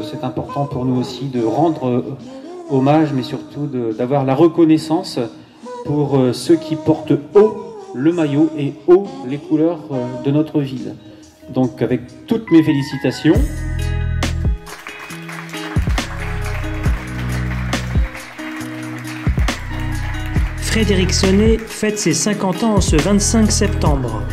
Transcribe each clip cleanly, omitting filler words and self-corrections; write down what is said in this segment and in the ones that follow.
C'est important pour nous aussi de rendre hommage, mais surtout d'avoir la reconnaissance pour ceux qui portent haut le maillot et haut les couleurs de notre ville. Donc avec toutes mes félicitations. Frédéric Sonnet fête ses 50 ans ce 25 septembre.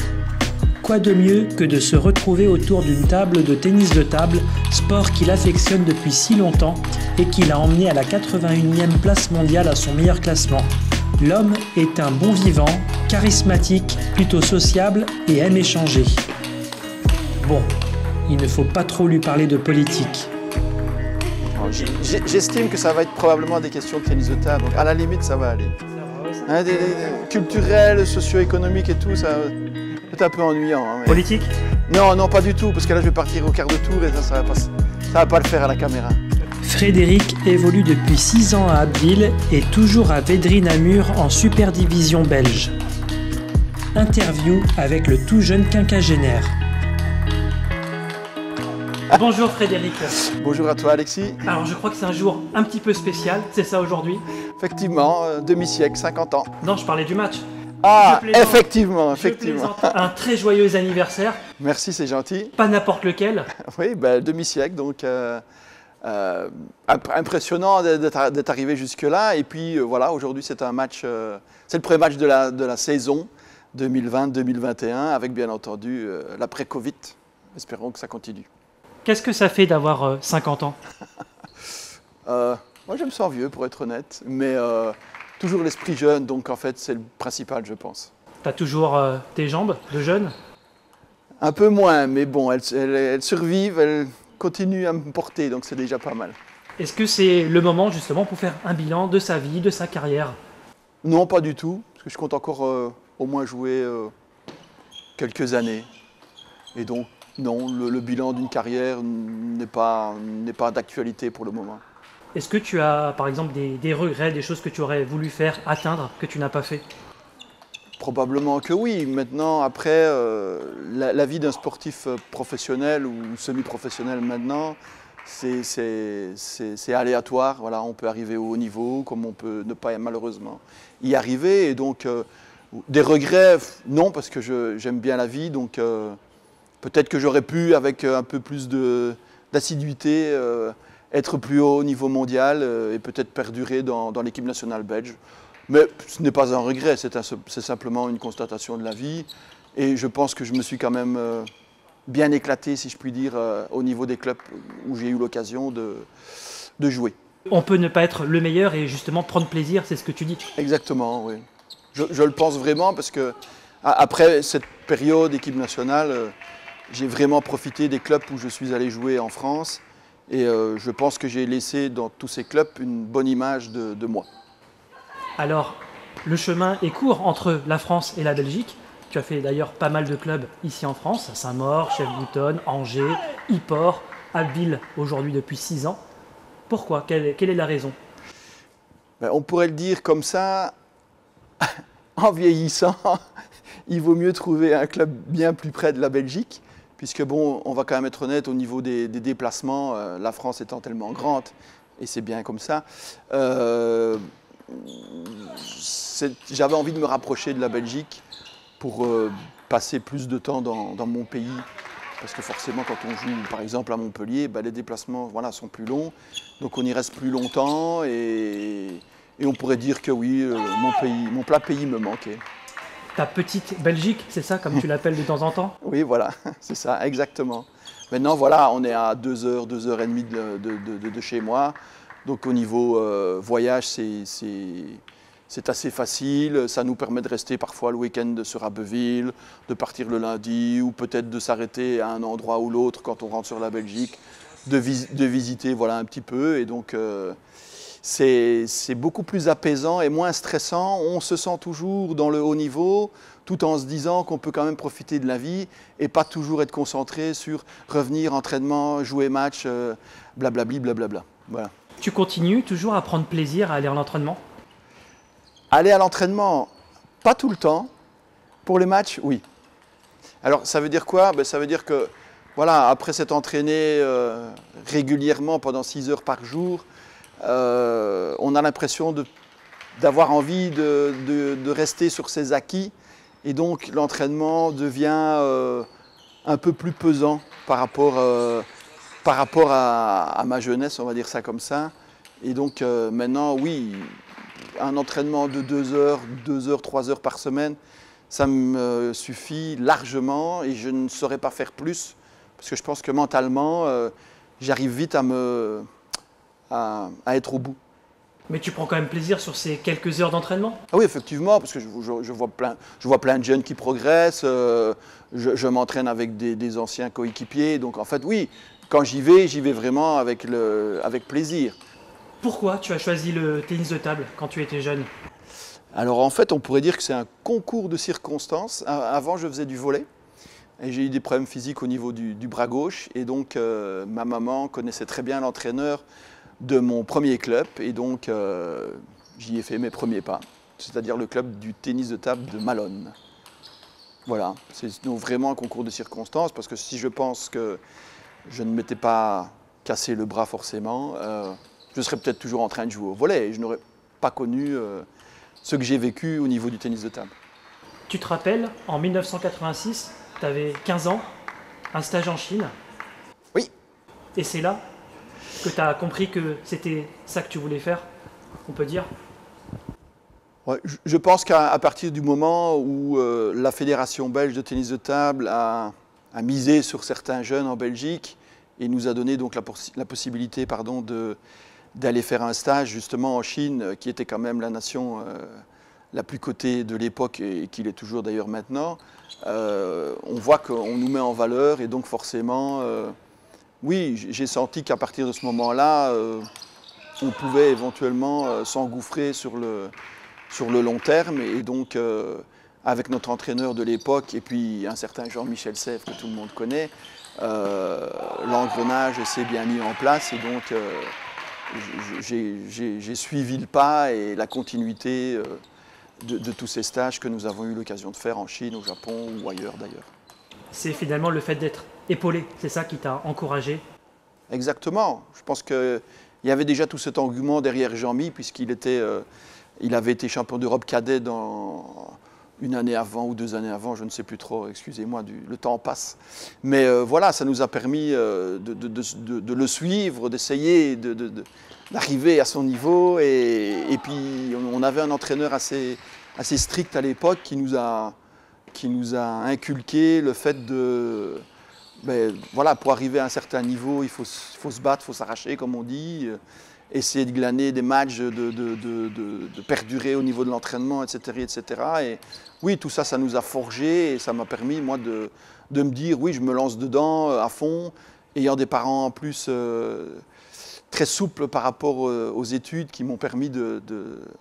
Quoi de mieux que de se retrouver autour d'une table de tennis de table, sport qu'il affectionne depuis si longtemps et qu'il a emmené à la 81e place mondiale à son meilleur classement. L'homme est un bon vivant, charismatique, plutôt sociable et aime échanger. Bon, il ne faut pas trop lui parler de politique. J'estime que ça va être probablement des questions de tennis de table, donc à la limite ça va aller. Hein, des culturels, socio-économiques et tout, ça c'est un peu ennuyant. Hein, mais... Politique? Non, non, pas du tout, parce que là je vais partir au quart de tour et ça va pas le faire à la caméra. Frédéric évolue depuis 6 ans à Abbeville et toujours à Védrines-Namur en super division belge. Interview avec le tout jeune quinquagénaire. Bonjour Frédéric. Bonjour à toi Alexis. Alors je crois que c'est un jour un petit peu spécial, c'est ça aujourd'hui? Effectivement, demi-siècle, 50 ans. Non, je parlais du match. Ah, effectivement. Un très joyeux anniversaire. Merci, c'est gentil. Pas n'importe lequel. Oui, ben, demi-siècle, donc impressionnant d'être arrivé jusque-là. Et puis voilà, aujourd'hui c'est un match, c'est le premier match de la saison 2020-2021 avec bien entendu l'après-Covid. Espérons que ça continue. Qu'est-ce que ça fait d'avoir 50 ans? Moi je me sens vieux pour être honnête, mais toujours l'esprit jeune, donc en fait c'est le principal je pense. T'as toujours tes jambes de jeune? Un peu moins, mais bon, elles survivent, elles continuent à me porter, donc c'est déjà pas mal. Est-ce que c'est le moment justement pour faire un bilan de sa vie, de sa carrière? Non, pas du tout, parce que je compte encore au moins jouer quelques années. Et donc, non, le bilan d'une carrière n'est pas d'actualité pour le moment. Est-ce que tu as par exemple des regrets, des choses que tu aurais voulu faire, atteindre, que tu n'as pas fait? Probablement que oui. Maintenant, après, la vie d'un sportif professionnel ou semi-professionnel maintenant, c'est aléatoire. Voilà, on peut arriver au haut niveau, comme on peut ne pas malheureusement y arriver. Et donc, des regrets, non, parce que j'aime bien la vie. Donc, peut-être que j'aurais pu, avec un peu plus d'assiduité, être plus haut au niveau mondial et peut-être perdurer dans l'équipe nationale belge. Mais ce n'est pas un regret, c'est simplement une constatation de la vie. Et je pense que je me suis quand même bien éclaté, si je puis dire, au niveau des clubs où j'ai eu l'occasion de jouer. On peut ne pas être le meilleur et justement prendre plaisir, c'est ce que tu dis. Exactement, oui. Je le pense vraiment parce que après cette période équipe nationale, j'ai vraiment profité des clubs où je suis allé jouer en France. Et je pense que j'ai laissé dans tous ces clubs une bonne image de moi. Alors, le chemin est court entre la France et la Belgique. Tu as fait d'ailleurs pas mal de clubs ici en France, à Saint-Maur, Chefbouton, Angers, Yport, Abbeville aujourd'hui depuis 6 ans. Pourquoi? Quelle est la raison? On pourrait le dire comme ça, en vieillissant, il vaut mieux trouver un club bien plus près de la Belgique, puisque bon, on va quand même être honnête au niveau des déplacements, la France étant tellement grande, et c'est bien comme ça. J'avais envie de me rapprocher de la Belgique pour passer plus de temps dans mon pays. Parce que forcément, quand on joue par exemple à Montpellier, les déplacements voilà, sont plus longs. Donc on y reste plus longtemps et on pourrait dire que oui, mon plat pays me manquait. Ta petite Belgique, c'est ça, comme tu l'appelles de temps en temps? Oui, voilà, c'est ça, exactement. Maintenant, voilà, on est à 2 heures, 2h30 de chez moi. Donc au niveau voyage, c'est assez facile. Ça nous permet de rester parfois le week-end sur Abbeville, de partir le lundi ou peut-être de s'arrêter à un endroit ou l'autre quand on rentre sur la Belgique, de visiter voilà, un petit peu. Et donc c'est beaucoup plus apaisant et moins stressant. On se sent toujours dans le haut niveau tout en se disant qu'on peut quand même profiter de la vie et pas toujours être concentré sur revenir, entraînement, jouer match, blablabli, blablabla. Voilà. Tu continues toujours à prendre plaisir à aller en entraînement? Aller à l'entraînement, pas tout le temps. Pour les matchs, oui. Alors, ça veut dire quoi? Ça veut dire que voilà, après s'être entraîné régulièrement pendant 6 heures par jour, on a l'impression d'avoir envie de rester sur ses acquis. Et donc l'entraînement devient un peu plus pesant par rapport à ma jeunesse, on va dire ça comme ça. Et donc maintenant, oui, un entraînement de 2 heures, 3 heures par semaine, ça me suffit largement et je ne saurais pas faire plus parce que je pense que mentalement, j'arrive vite à être au bout. Mais tu prends quand même plaisir sur ces quelques heures d'entraînement? Ah oui, effectivement, parce que je vois plein de jeunes qui progressent, je m'entraîne avec des anciens coéquipiers, donc en fait, oui, quand j'y vais vraiment avec plaisir. Pourquoi tu as choisi le tennis de table quand tu étais jeune? Alors en fait, on pourrait dire que c'est un concours de circonstances. Avant, je faisais du volley et j'ai eu des problèmes physiques au niveau du bras gauche, et donc ma maman connaissait très bien l'entraîneur de mon premier club, et donc j'y ai fait mes premiers pas, c'est-à-dire le club du tennis de table de Malone. Voilà, c'est donc vraiment un concours de circonstances, parce que si je pense que je ne m'étais pas cassé le bras forcément, je serais peut-être toujours en train de jouer au volley et je n'aurais pas connu ce que j'ai vécu au niveau du tennis de table. Tu te rappelles, en 1986, tu avais 15 ans, un stage en Chine. Oui. Et c'est là que tu as compris que c'était ça que tu voulais faire, on peut dire? Ouais, je pense qu'à partir du moment où la Fédération belge de tennis de table a misé sur certains jeunes en Belgique et nous a donné donc la possibilité d'aller faire un stage justement en Chine, qui était quand même la nation la plus cotée de l'époque et qui l'est toujours d'ailleurs maintenant, on voit qu'on nous met en valeur, et donc forcément, oui, j'ai senti qu'à partir de ce moment-là, on pouvait éventuellement s'engouffrer sur le long terme, et donc avec notre entraîneur de l'époque et puis un certain Jean-Michel Sèvres que tout le monde connaît, l'engrenage s'est bien mis en place, et donc j'ai suivi le pas et la continuité de tous ces stages que nous avons eu l'occasion de faire en Chine, au Japon ou ailleurs d'ailleurs. C'est finalement le fait d'être épaulé, c'est ça qui t'a encouragé? Exactement. Je pense qu'il y avait déjà tout cet engouement derrière Jean-Mi, puisqu'il avait été champion d'Europe cadet une année avant ou 2 années avant, je ne sais plus trop, excusez-moi, le temps passe. Mais voilà, ça nous a permis de le suivre, d'essayer d'arriver à son niveau. Et puis on avait un entraîneur assez strict à l'époque qui nous a inculqué le fait voilà, pour arriver à un certain niveau, il faut se battre, il faut s'arracher, comme on dit, essayer de glaner des matchs, de perdurer au niveau de l'entraînement, etc., etc. Et oui, tout ça, ça nous a forgé, et ça m'a permis, moi, de me dire, oui, je me lance dedans à fond, ayant des parents en plus très souples par rapport aux études, qui m'ont permis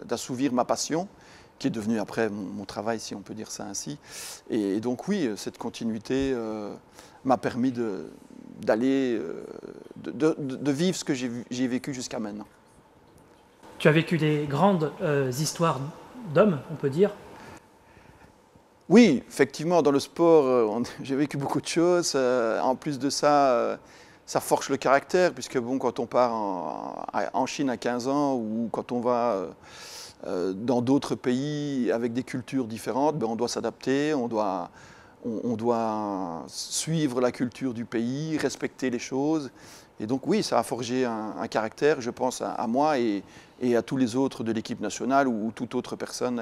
d'assouvir ma passion, qui est devenue après mon travail, si on peut dire ça ainsi. Et donc oui, cette continuité m'a permis de vivre ce que j'ai vécu jusqu'à maintenant. Tu as vécu des grandes histoires d'hommes, on peut dire? Oui, effectivement, dans le sport, j'ai vécu beaucoup de choses. En plus de ça, ça forge le caractère, puisque bon, quand on part en Chine à 15 ans, ou quand on va dans d'autres pays avec des cultures différentes, on doit s'adapter, on doit suivre la culture du pays, respecter les choses. Et donc oui, ça a forgé un caractère, je pense, à moi et à tous les autres de l'équipe nationale ou toute autre personne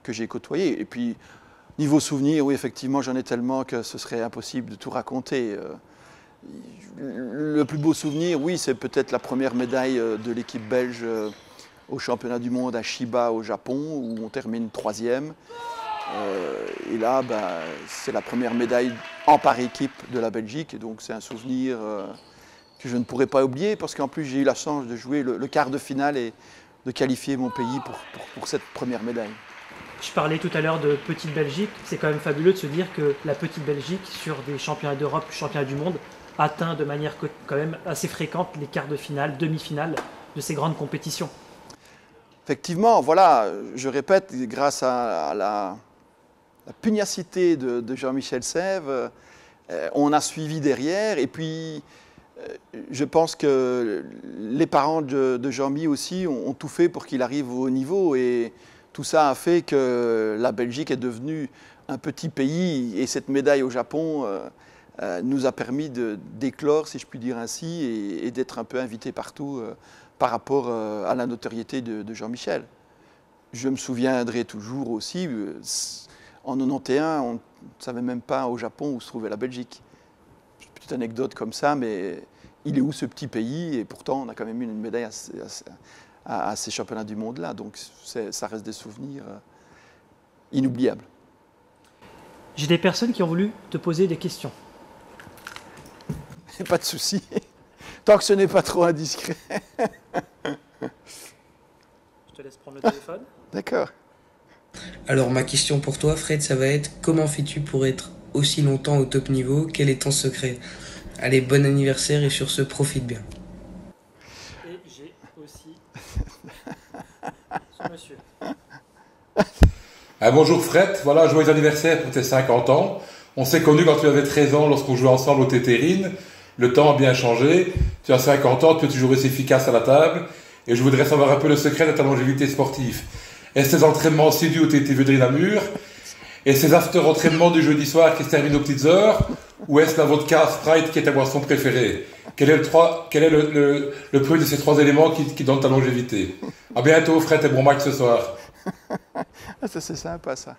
que j'ai côtoyée. Et puis, niveau souvenirs, oui, effectivement, j'en ai tellement que ce serait impossible de tout raconter. Le plus beau souvenir, oui, c'est peut-être la première médaille de l'équipe belge au championnat du monde à Chiba au Japon, où on termine 3e. Et là, c'est la première médaille en par équipe de la Belgique, et donc c'est un souvenir que je ne pourrai pas oublier, parce qu'en plus j'ai eu la chance de jouer le quart de finale et de qualifier mon pays pour cette première médaille. Je parlais tout à l'heure de petite Belgique, c'est quand même fabuleux de se dire que la petite Belgique, sur des championnats d'Europe, championnats du monde, atteint de manière quand même assez fréquente les quarts de finale, demi-finale de ces grandes compétitions. Effectivement, voilà, je répète, grâce à la pugnacité de Jean-Michel Sèvres, On a suivi derrière et puis je pense que les parents de Jean-Mi aussi ont tout fait pour qu'il arrive au haut niveau et tout ça a fait que la Belgique est devenue un petit pays et cette médaille au Japon nous a permis d'éclore, si je puis dire ainsi, et d'être un peu invité partout par rapport à la notoriété de Jean-Michel. Je me souviendrai toujours aussi, en 91, on ne savait même pas au Japon où se trouvait la Belgique. Une petite anecdote comme ça, mais il est où ce petit pays? Et pourtant, on a quand même eu une médaille à ces championnats du monde-là. Donc, ça reste des souvenirs inoubliables. J'ai des personnes qui ont voulu te poser des questions. Pas de souci. Tant que ce n'est pas trop indiscret. Je te laisse prendre le téléphone. D'accord. Alors ma question pour toi, Fred, ça va être comment fais-tu pour être aussi longtemps au top niveau? Quel est ton secret? Allez, bon anniversaire et sur ce, profite bien. Et j'ai aussi ce monsieur. Bonjour Fred, voilà, joyeux anniversaire pour tes 50 ans. On s'est connus quand tu avais 13 ans lorsqu'on jouait ensemble au Tétérine. Le temps a bien changé. Tu as 50 ans, tu es toujours aussi efficace à la table. Et je voudrais savoir un peu le secret de ta longévité sportive. Est-ce tes entraînements assidus au TTV de Namur? Et ces after-entraînements du jeudi soir qui se terminent aux petites heures? Ou est-ce la vodka Sprite qui est ta boisson préférée? Quel est le premier de ces trois éléments qui donne ta longévité? À bientôt Fred et bon match ce soir. Ça c'est sympa ça.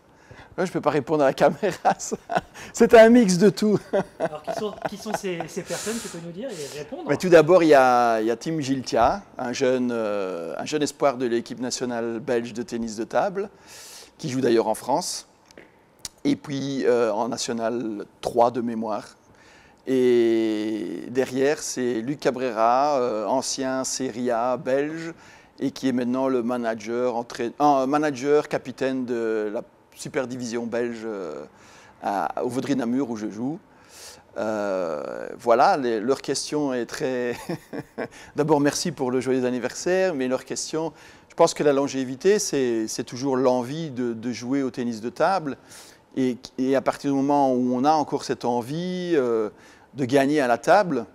Moi, je ne peux pas répondre à la caméra, ça. C'est un mix de tout. Alors, qui sont ces personnes, tu peux nous dire et répondre? Mais tout d'abord, il y a Tim Giltia, un jeune espoir de l'équipe nationale belge de tennis de table, qui joue d'ailleurs en France, et puis en National 3 de mémoire. Et derrière, c'est Luc Cabrera, ancien Serie A belge, et qui est maintenant le manager, capitaine de la super division belge au Vaudry Namur où je joue. Voilà, leur question est très... D'abord, merci pour le joyeux anniversaire, mais leur question, je pense que la longévité, c'est toujours l'envie de jouer au tennis de table. Et à partir du moment où on a encore cette envie de gagner à la table,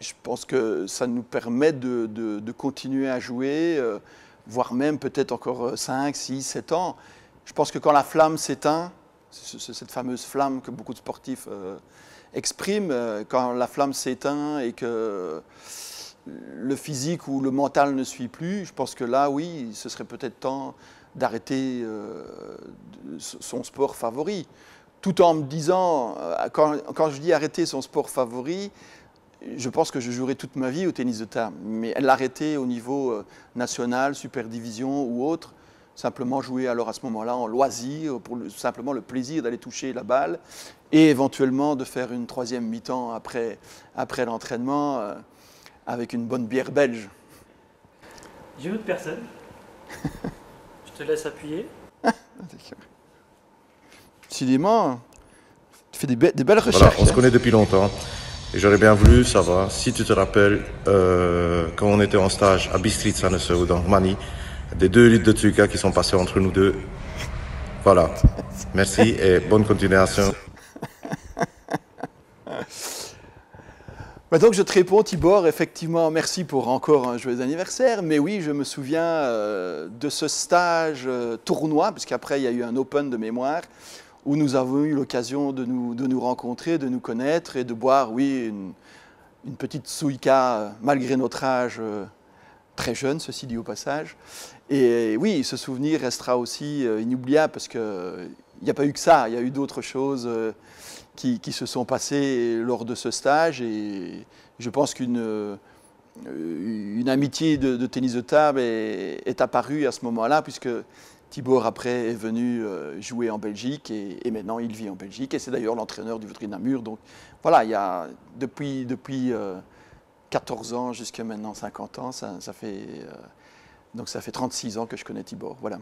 je pense que ça nous permet de continuer à jouer, voire même peut-être encore 5, 6, 7 ans. Je pense que quand la flamme s'éteint, cette fameuse flamme que beaucoup de sportifs expriment, quand la flamme s'éteint et que le physique ou le mental ne suit plus, je pense que là, oui, ce serait peut-être temps d'arrêter son sport favori. Tout en me disant, quand je dis arrêter son sport favori, je pense que je jouerai toute ma vie au tennis de table. Mais l'arrêter au niveau national, super division ou autre, simplement jouer alors à ce moment-là en loisir, pour simplement le plaisir d'aller toucher la balle et éventuellement de faire une troisième mi-temps après l'entraînement avec une bonne bière belge. J'ai une autre personne. Je te laisse appuyer. Décidément, tu fais des belles recherches. Voilà, on se connaît depuis longtemps. Et j'aurais bien voulu savoir si tu te rappelles quand on était en stage à Bistrița ou dans Mani, des 2 litres de Tsuka qui sont passés entre nous deux. Voilà. Merci et bonne continuation. Donc je te réponds, Tibor, effectivement, merci pour encore un joyeux anniversaire. Mais oui, je me souviens de ce stage tournoi, puisqu'après il y a eu un Open de mémoire, où nous avons eu l'occasion de nous rencontrer, de nous connaître et de boire, oui, une petite Tsuika, malgré notre âge très jeune, ceci dit au passage. Et oui, ce souvenir restera aussi inoubliable parce qu'il n'y a pas eu que ça, il y a eu d'autres choses qui se sont passées lors de ce stage. Et je pense qu'une amitié de tennis de table est apparue à ce moment-là, puisque Tibor après est venu jouer en Belgique et maintenant il vit en Belgique. Et c'est d'ailleurs l'entraîneur du Vaudry Namur. Donc voilà, il y a depuis 14 ans jusqu'à maintenant 50 ans, ça fait 36 ans que je connais Tibor. Voilà.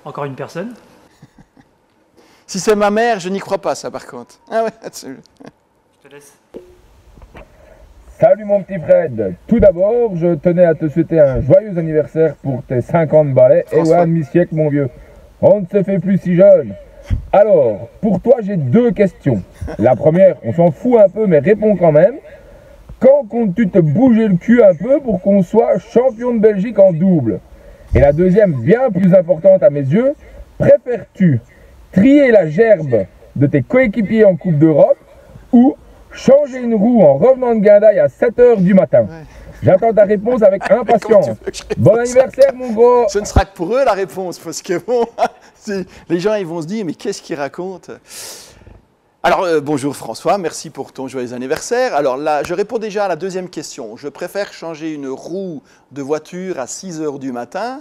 Encore une personne. Si c'est ma mère, je n'y crois pas, ça, par contre. Ah ouais, absolument. Je te laisse. Salut mon petit Fred. Tout d'abord, je tenais à te souhaiter un joyeux anniversaire pour tes 50 balais. Et ouais, demi-siècle, mon vieux. On ne se fait plus si jeune. Alors, pour toi, j'ai 2 questions. La première, on s'en fout un peu, mais réponds quand même. Quand comptes-tu te bouger le cul un peu pour qu'on soit champion de Belgique en double? Et la deuxième, bien plus importante à mes yeux, préfères-tu trier la gerbe de tes coéquipiers en Coupe d'Europe ou changer une roue en revenant de Guindaille à 7 h du matin? Ouais. J'attends ta réponse avec impatience. Bon anniversaire, mon gros! Ce ne sera que pour eux la réponse, parce que bon, les gens ils vont se dire, mais qu'est-ce qu'il raconte? Alors, bonjour François, merci pour ton joyeux anniversaire. Alors là, je réponds déjà à la deuxième question. Je préfère changer une roue de voiture à 6 h du matin,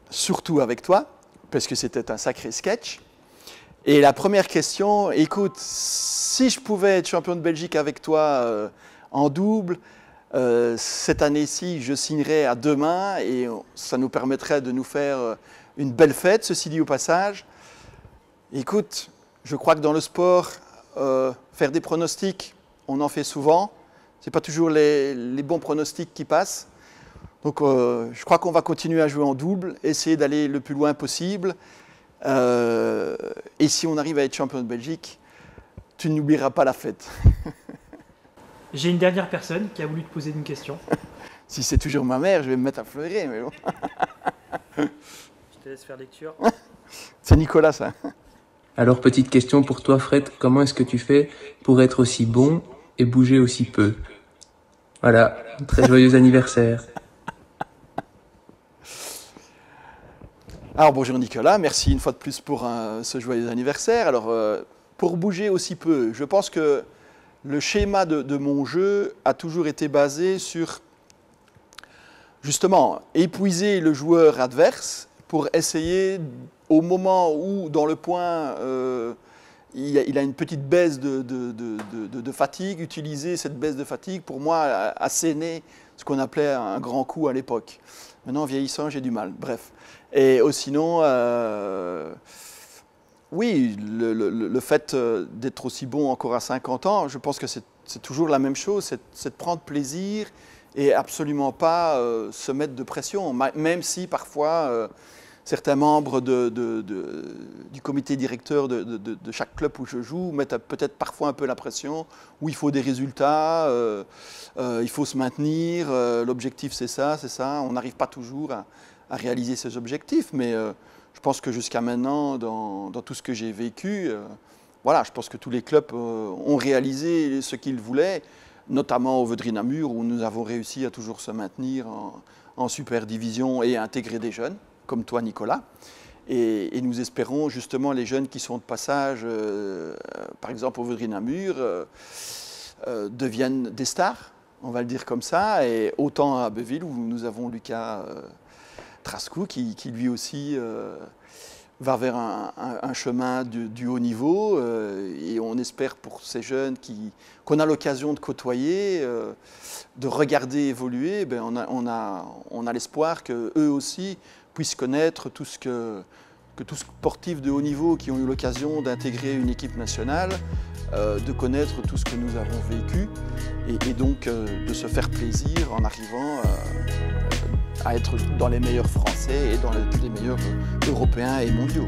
surtout avec toi, parce que c'était un sacré sketch. Et la première question, écoute, si je pouvais être champion de Belgique avec toi en double, cette année-ci, je signerais à 2 mains et ça nous permettrait de nous faire une belle fête, ceci dit au passage. Écoute, je crois que dans le sport, faire des pronostics, on en fait souvent. Ce n'est pas toujours les bons pronostics qui passent. Donc je crois qu'on va continuer à jouer en double, essayer d'aller le plus loin possible. Et si on arrive à être champion de Belgique, tu n'oublieras pas la fête. J'ai une dernière personne qui a voulu te poser une question. Si c'est toujours ma mère, je vais me mettre à pleurer. Mais bon. Je te laisse faire lecture. C'est Nicolas, ça. Alors, petite question pour toi, Fred. Comment est-ce que tu fais pour être aussi bon et bouger aussi peu? Voilà, très joyeux anniversaire. Alors, bonjour Nicolas, merci une fois de plus pour ce joyeux anniversaire. Alors, pour bouger aussi peu, je pense que le schéma de mon jeu a toujours été basé sur, justement, épuiser le joueur adverse pour essayer, au moment où, dans le point, il a une petite baisse de fatigue, utiliser cette baisse de fatigue, pour moi, asséner ce qu'on appelait un grand coup à l'époque. Maintenant, en vieillissant, j'ai du mal, bref. Et sinon, oui, le fait d'être aussi bon encore à 50 ans, je pense que c'est toujours la même chose, c'est de prendre plaisir et absolument pas se mettre de pression, même si parfois certains membres du comité directeur de chaque club où je joue mettent peut-être parfois un peu la pression, où il faut des résultats, il faut se maintenir, l'objectif c'est ça, on n'arrive pas toujours à réaliser ces objectifs, mais je pense que jusqu'à maintenant, dans tout ce que j'ai vécu, voilà, je pense que tous les clubs ont réalisé ce qu'ils voulaient, notamment au Veudry Namur, où nous avons réussi à toujours se maintenir en super division et à intégrer des jeunes, comme toi Nicolas. Et nous espérons justement les jeunes qui sont de passage, par exemple au Veudry Namur, deviennent des stars, on va le dire comme ça, et autant à Abbeville où nous avons Lucas Trascou qui lui aussi va vers un chemin du haut niveau et on espère pour ces jeunes qu'on a l'occasion de côtoyer, de regarder évoluer, ben on a l'espoir qu'eux aussi puissent connaître tout ce que tous sportifs de haut niveau qui ont eu l'occasion d'intégrer une équipe nationale, de connaître tout ce que nous avons vécu et donc de se faire plaisir en arrivant à être dans les meilleurs Français et dans les meilleurs Européens et mondiaux.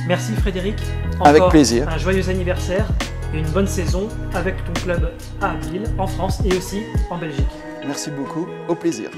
Merci Frédéric. Encore avec plaisir. Un joyeux anniversaire et une bonne saison avec ton club à Abbeville, en France et aussi en Belgique. Merci beaucoup, au plaisir.